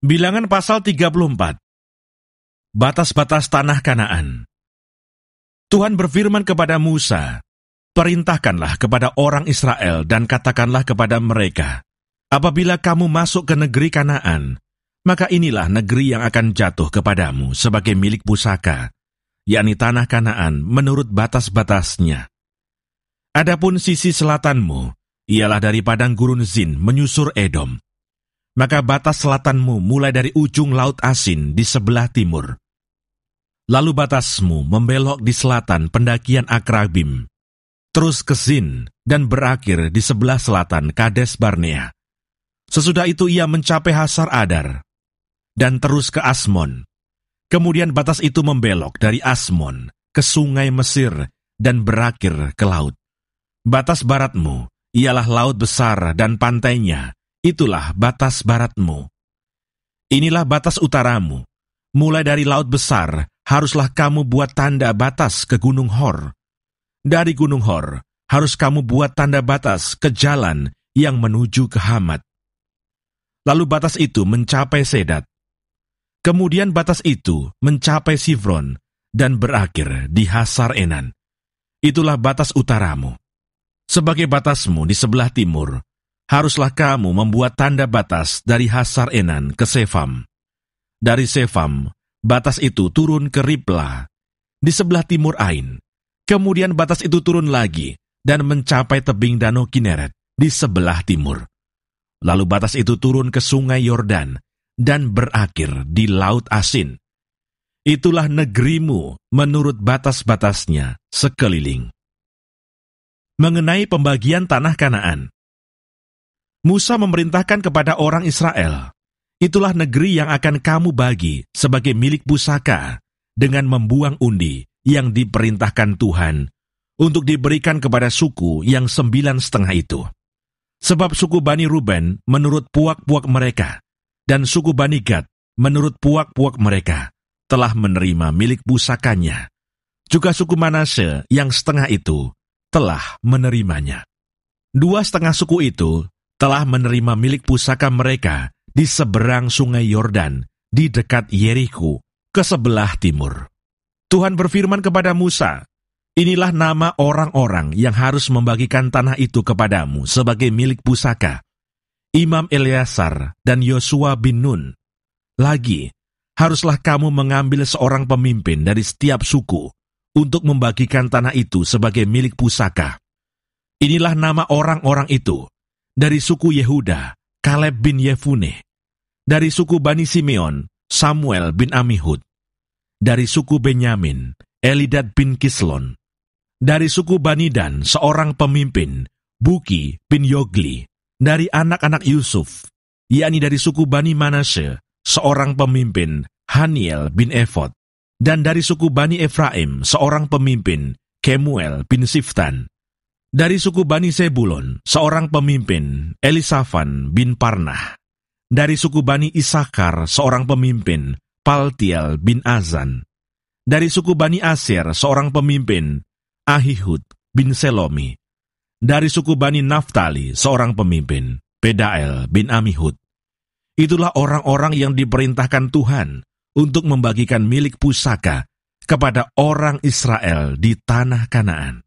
Bilangan pasal 34. Batas-batas tanah Kanaan. Tuhan berfirman kepada Musa, "Perintahkanlah kepada orang Israel dan katakanlah kepada mereka, apabila kamu masuk ke negeri Kanaan, maka inilah negeri yang akan jatuh kepadamu sebagai milik pusaka, yakni tanah Kanaan menurut batas-batasnya. Adapun sisi selatanmu, ialah dari padang gurun Zin menyusur Edom. Maka batas selatanmu mulai dari ujung Laut Asin di sebelah timur. Lalu batasmu membelok di selatan pendakian Akrabim, terus ke Zin dan berakhir di sebelah selatan Kades Barnea. Sesudah itu ia mencapai Hasar Adar, dan terus ke Asmon. Kemudian batas itu membelok dari Asmon ke sungai Mesir dan berakhir ke laut. Batas baratmu ialah laut besar dan pantainya, itulah batas baratmu. Inilah batas utaramu, mulai dari laut besar, haruslah kamu buat tanda batas ke Gunung Hor. Dari Gunung Hor, harus kamu buat tanda batas ke jalan yang menuju ke Hamat. Lalu batas itu mencapai Sedat. Kemudian batas itu mencapai Sifron dan berakhir di Hasar Enan. Itulah batas utaramu. Sebagai batasmu di sebelah timur, haruslah kamu membuat tanda batas dari Hasar Enan ke Sefam. Dari Sefam, batas itu turun ke Riblah, di sebelah timur Ain. Kemudian batas itu turun lagi dan mencapai tebing Danau Kineret di sebelah timur. Lalu batas itu turun ke sungai Yordan dan berakhir di Laut Asin. Itulah negerimu menurut batas-batasnya sekeliling. Mengenai pembagian tanah Kanaan, Musa memerintahkan kepada orang Israel, "Itulah negeri yang akan kamu bagi sebagai milik pusaka dengan membuang undi yang diperintahkan Tuhan untuk diberikan kepada suku yang 9,5 itu. Sebab suku Bani Ruben menurut puak-puak mereka, dan suku Bani Gad menurut puak-puak mereka telah menerima milik pusakanya. Juga suku Manasye yang setengah itu telah menerimanya. 2,5 suku itu telah menerima milik pusaka mereka di seberang sungai Yordan, di dekat Yeriko, ke sebelah timur." Tuhan berfirman kepada Musa, "Inilah nama orang-orang yang harus membagikan tanah itu kepadamu sebagai milik pusaka: Imam Eleazar dan Yosua bin Nun. Lagi, haruslah kamu mengambil seorang pemimpin dari setiap suku untuk membagikan tanah itu sebagai milik pusaka. Inilah nama orang-orang itu: dari suku Yehuda, Kaleb bin Yefune; dari suku Bani Simeon, Samuel bin Amihud; dari suku Benyamin, Elidad bin Kislon; dari suku Bani Dan, seorang pemimpin, Buki bin Yogli; dari anak-anak Yusuf, yakni dari suku Bani Manasye, seorang pemimpin, Haniel bin Efod; dan dari suku Bani Efraim, seorang pemimpin, Kemuel bin Siftan; dari suku Bani Sebulon, seorang pemimpin, Elisafan bin Parnah; dari suku Bani Isakar, seorang pemimpin, Paltiel bin Azan; dari suku Bani Aser, seorang pemimpin, Ahihud bin Selomi; dari suku Bani Naftali, seorang pemimpin, Pedael bin Amihud. Itulah orang-orang yang diperintahkan Tuhan untuk membagikan milik pusaka kepada orang Israel di tanah Kanaan.